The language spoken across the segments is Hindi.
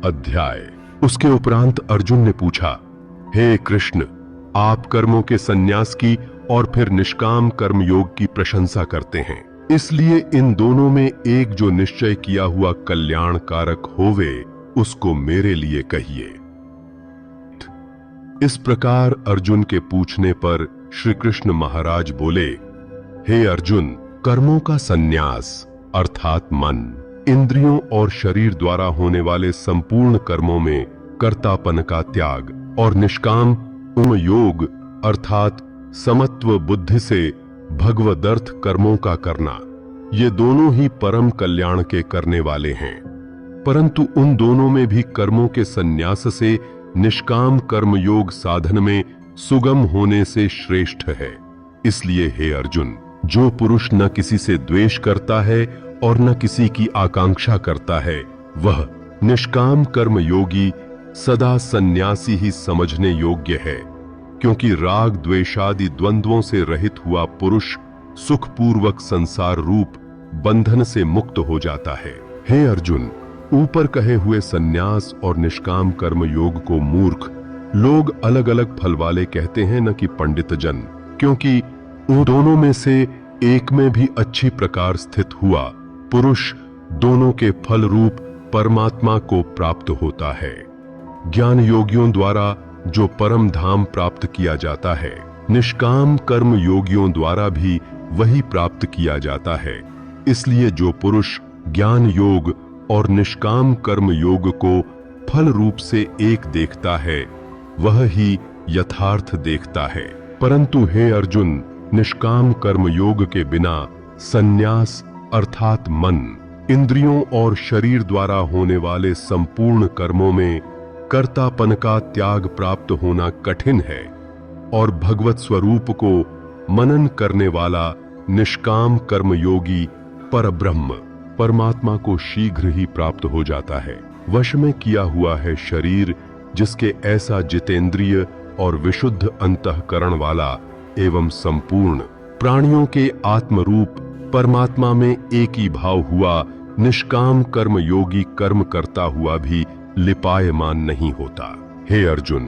अध्याय। उसके उपरांत अर्जुन ने पूछा, हे कृष्ण, आप कर्मों के संन्यास की और फिर निष्काम कर्म योग की प्रशंसा करते हैं, इसलिए इन दोनों में एक जो निश्चय किया हुआ कल्याणकारक होवे उसको मेरे लिए कहिए। इस प्रकार अर्जुन के पूछने पर श्री कृष्ण महाराज बोले, हे अर्जुन, कर्मों का संन्यास अर्थात मन, इंद्रियों और शरीर द्वारा होने वाले संपूर्ण कर्मों में कर्तापन का त्याग और निष्काम योग अर्थात समत्व बुद्धि से भगवदर्थ कर्मों का करना, ये दोनों ही परम कल्याण के करने वाले हैं। परंतु उन दोनों में भी कर्मों के संन्यास से निष्काम कर्म योग साधन में सुगम होने से श्रेष्ठ है। इसलिए हे अर्जुन, जो पुरुष न किसी से द्वेष करता है और न किसी की आकांक्षा करता है, वह निष्काम कर्म योगी सदा सन्यासी ही समझने योग्य है, क्योंकि राग द्वेषादि द्वंद्वों से रहित हुआ पुरुष सुखपूर्वक संसार रूप बंधन से मुक्त हो जाता है। हे अर्जुन, ऊपर कहे हुए सन्यास और निष्काम कर्म योग को मूर्ख लोग अलग अलग फल वाले कहते हैं, न कि पंडित जन, क्योंकि उन दोनों में से एक में भी अच्छी प्रकार स्थित हुआ पुरुष दोनों के फल रूप परमात्मा को प्राप्त होता है। ज्ञान योगियों द्वारा जो परम धाम प्राप्त किया जाता है, निष्काम कर्म योगियों द्वारा भी वही प्राप्त किया जाता है। इसलिए जो पुरुष ज्ञान योग और निष्काम कर्म योग को फल रूप से एक देखता है, वह ही यथार्थ देखता है। परंतु हे अर्जुन, निष्काम कर्म योग के बिना संन्यास अर्थात मन, इंद्रियों और शरीर द्वारा होने वाले संपूर्ण कर्मों में कर्तापन का त्याग प्राप्त होना कठिन है, और भगवत स्वरूप को मनन करने वाला निष्काम कर्म योगी परब्रह्म परमात्मा को शीघ्र ही प्राप्त हो जाता है। वश में किया हुआ है शरीर, जिसके ऐसा जितेंद्रिय और विशुद्ध अंतःकरण वाला एवं संपूर्ण प्राणियों के आत्मरूप परमात्मा में एक ही भाव हुआ निष्काम कर्म योगी कर्म करता हुआ भी लिपायमान नहीं होता। हे अर्जुन,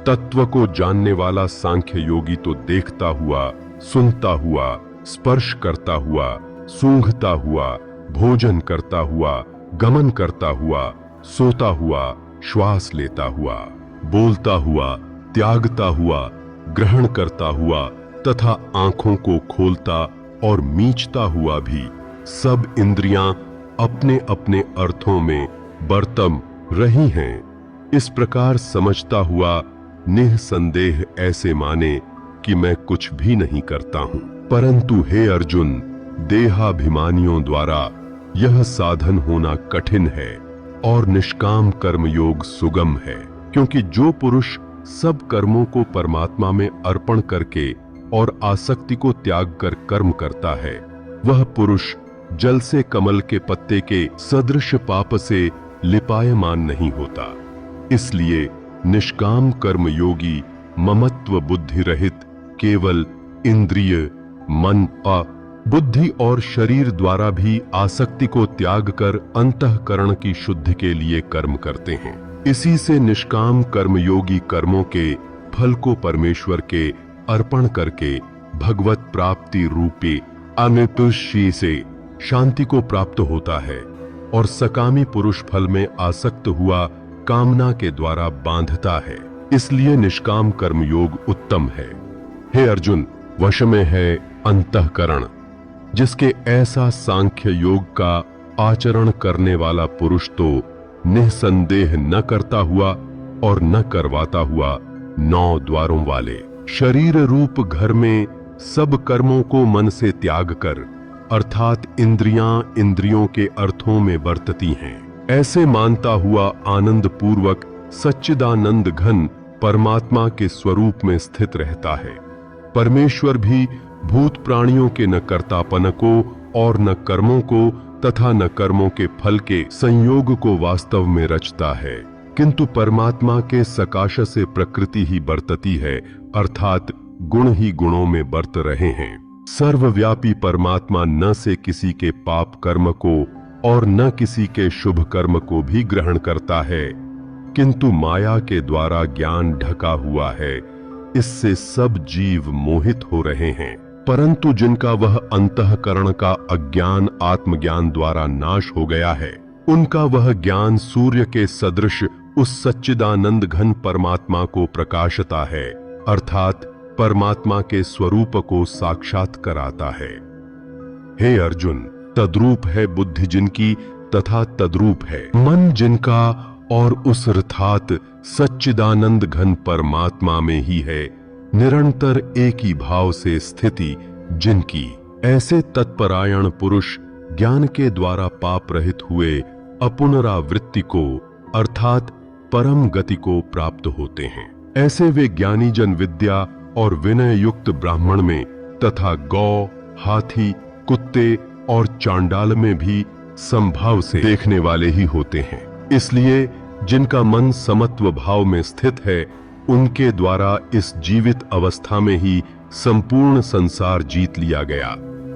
तत्व को जानने वाला सांख्य योगी तो देखता हुआ, सुनता हुआ, स्पर्श करता हुआ, सूंघता हुआ, भोजन करता हुआ, गमन करता हुआ, सोता हुआ, श्वास लेता हुआ, बोलता हुआ, त्यागता हुआ, ग्रहण करता हुआ तथा आंखों को खोलता और मींचता हुआ भी सब इंद्रियां अपने अपने अर्थों में बर्तम रही हैं। इस प्रकार समझता हुआ निःसंदेह ऐसे माने कि मैं कुछ भी नहीं करता हूं। परंतु हे अर्जुन, देहाभिमानियों द्वारा यह साधन होना कठिन है और निष्काम कर्म योग सुगम है, क्योंकि जो पुरुष सब कर्मों को परमात्मा में अर्पण करके और आसक्ति को त्याग कर कर्म करता है, वह पुरुष जल से कमल के पत्ते के सदृश पाप से लिपायमान नहीं होता। इसलिए निष्काम कर्म योगी ममत्व बुद्धि रहित केवल इंद्रिय, मन, बुद्धि और शरीर द्वारा भी आसक्ति को त्याग कर अंतःकरण की शुद्धि के लिए कर्म करते हैं। इसी से निष्काम कर्म योगी कर्मों के फल को परमेश्वर के अर्पण करके भगवत प्राप्ति रूपी अनितुष्टि से शांति को प्राप्त होता है, और सकामी पुरुष फल में आसक्त हुआ कामना के द्वारा बांधता है। इसलिए निष्काम कर्म योग उत्तम है। हे अर्जुन, वश में है अंतःकरण, जिसके ऐसा सांख्य योग का आचरण करने वाला पुरुष तो निःसंदेह न करता हुआ और न करवाता हुआ 9 द्वारों वाले शरीर रूप घर में सब कर्मों को मन से त्याग कर अर्थात इंद्रियां इंद्रियों के अर्थों में बरतती हैं, ऐसे मानता हुआ आनंद पूर्वक सच्चिदानंद घन परमात्मा के स्वरूप में स्थित रहता है। परमेश्वर भी भूत प्राणियों के न कर्तापन को और न कर्मों को तथा न कर्मों के फल के संयोग को वास्तव में रचता है, किंतु परमात्मा के सकाश से प्रकृति ही बरतती है, अर्थात गुण ही गुणों में बरत रहे हैं। सर्वव्यापी परमात्मा न से किसी के पाप कर्म को और न किसी के शुभ कर्म को भी ग्रहण करता है, किंतु माया के द्वारा ज्ञान ढका हुआ है, इससे सब जीव मोहित हो रहे हैं। परंतु जिनका वह अंतःकरण का अज्ञान आत्मज्ञान द्वारा नाश हो गया है, उनका वह ज्ञान सूर्य के सदृश उस सच्चिदानंद घन परमात्मा को प्रकाशता है, अर्थात परमात्मा के स्वरूप को साक्षात कराता है। हे अर्जुन, तद्रूप है बुद्धि जिनकी तथा तद्रूप है मन जिनका, और उस अर्थात सच्चिदानंद घन परमात्मा में ही है निरंतर एक ही भाव से स्थिति जिनकी। ऐसे तत्परायण पुरुष ज्ञान के द्वारा पाप रहित हुए अपुनरावृत्ति को अर्थात परम गति को प्राप्त होते हैं। ऐसे वे ज्ञानी जन विद्या और विनय युक्त ब्राह्मण में तथा गौ, हाथी, कुत्ते और चांडाल में भी समभाव से देखने वाले ही होते हैं। इसलिए जिनका मन समत्व भाव में स्थित है, उनके द्वारा इस जीवित अवस्था में ही संपूर्ण संसार जीत लिया गया,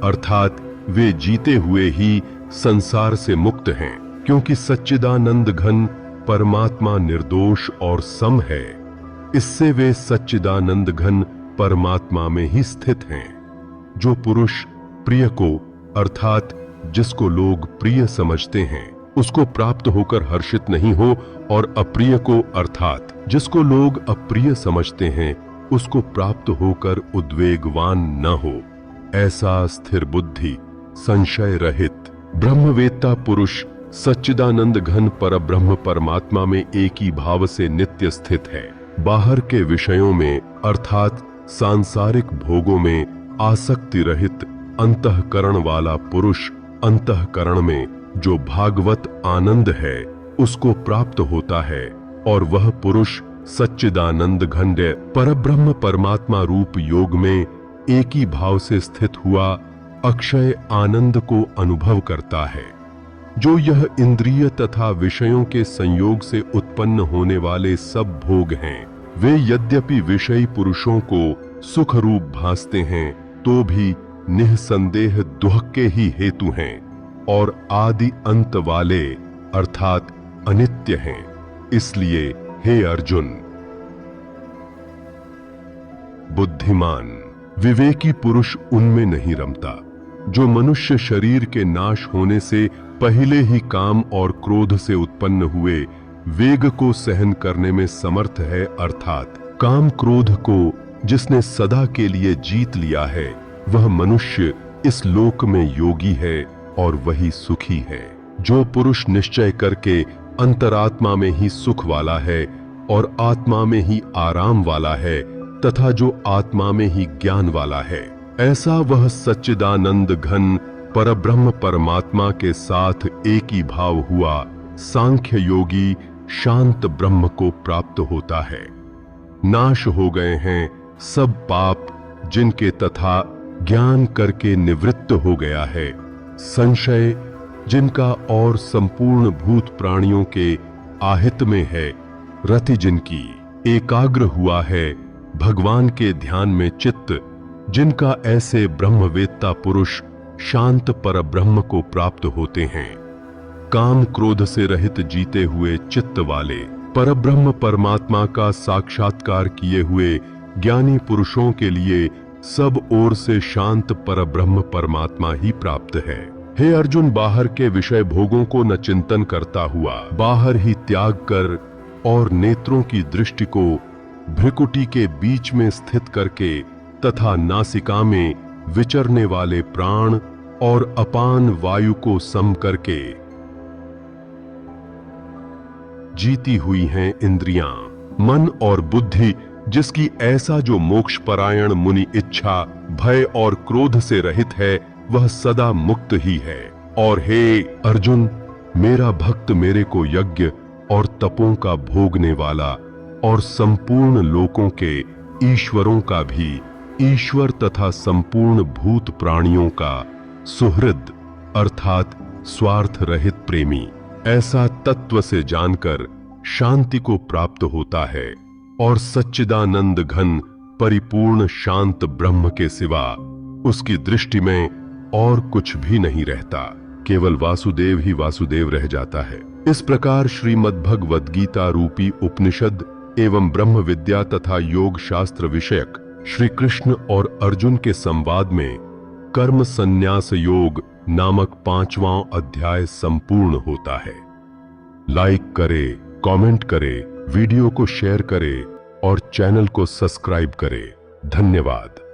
अर्थात वे जीते हुए ही संसार से मुक्त हैं, क्योंकि सच्चिदानंद घन परमात्मा निर्दोष और सम है। इससे वे सच्चिदानंद घन परमात्मा में ही स्थित हैं। जो पुरुष प्रिय को अर्थात जिसको लोग प्रिय समझते हैं उसको प्राप्त होकर हर्षित नहीं हो, और अप्रिय को अर्थात जिसको लोग अप्रिय समझते हैं उसको प्राप्त होकर उद्वेगवान न हो, ऐसा स्थिर बुद्धि संशय रहित ब्रह्मवेत्ता पुरुष सच्चिदानंद घन परब्रह्म परमात्मा में एक ही भाव से नित्य स्थित है। बाहर के विषयों में अर्थात सांसारिक भोगों में आसक्ति रहित अंतःकरण वाला पुरुष अंतःकरण में जो भागवत आनंद है उसको प्राप्त होता है, और वह पुरुष सच्चिदानंद घन परब्रह्म परमात्मा रूप योग में एक ही भाव से स्थित हुआ अक्षय आनंद को अनुभव करता है। जो यह इंद्रिय तथा विषयों के संयोग से उत्पन्न होने वाले सब भोग हैं, वे यद्यपि विषयी पुरुषों को सुख रूप भासते हैं, तो भी निःसंदेह दुख के ही हेतु हैं और आदि अंत वाले अर्थात अनित्य हैं। इसलिए हे अर्जुन, बुद्धिमान विवेकी पुरुष उनमें नहीं रमता जो मनुष्य शरीर के नाश होने से पहले ही काम और क्रोध से उत्पन्न हुए वेग को सहन करने में समर्थ है, अर्थात काम क्रोध को जिसने सदा के लिए जीत लिया है वह मनुष्य इस लोक में योगी है और वही सुखी है। जो पुरुष निश्चय करके अंतरात्मा में ही सुख वाला है और आत्मा में ही आराम वाला है तथा जो आत्मा में ही ज्ञान वाला है, ऐसा वह सच्चिदानंद घन परब्रह्म परमात्मा के साथ एक ही भाव हुआ सांख्य योगी शांत ब्रह्म को प्राप्त होता है। नाश हो गए हैं सब पाप जिनके तथा ज्ञान करके निवृत्त हो गया है संशय जिनका और संपूर्ण भूत प्राणियों के आहित में है, रति जिनकी एकाग्र हुआ है भगवान के ध्यान में चित्त जिनका, ऐसे ब्रह्मवेत्ता पुरुष शांत परब्रह्म को प्राप्त होते हैं। काम क्रोध से रहित जीते हुए चित्त वाले परब्रह्म परमात्मा का साक्षात्कार किए हुए ज्ञानी पुरुषों के लिए सब ओर से शांत परब्रह्म परमात्मा ही प्राप्त है। हे अर्जुन, बाहर के विषय भोगों को न चिंतन करता हुआ बाहर ही त्याग कर और नेत्रों की दृष्टि को भ्रिकुटी के बीच में स्थित करके तथा नासिका में विचरने वाले प्राण और अपान वायु को सम करके जीती हुई हैं इंद्रियां, मन और बुद्धि, जिसकी ऐसा जो मोक्ष परायण मुनि इच्छा भय और क्रोध से रहित है वह सदा मुक्त ही है। और हे अर्जुन, मेरा भक्त मेरे को यज्ञ और तपों का भोगने वाला और संपूर्ण लोकों के ईश्वरों का भी ईश्वर तथा संपूर्ण भूत प्राणियों का सुहृद अर्थात स्वार्थ रहित प्रेमी, ऐसा तत्व से जानकर शांति को प्राप्त होता है और सच्चिदानंद घन परिपूर्ण शांत ब्रह्म के सिवा उसकी दृष्टि में और कुछ भी नहीं रहता। केवल वासुदेव ही वासुदेव रह जाता है। इस प्रकार श्रीमद्भगवद गीता रूपी उपनिषद एवं ब्रह्म विद्या तथा योग शास्त्र विषयक श्री कृष्ण और अर्जुन के संवाद में कर्म संन्यास योग नामक 5वां अध्याय संपूर्ण होता है। लाइक करें, कमेंट करें, वीडियो को शेयर करें और चैनल को सब्सक्राइब करें। धन्यवाद।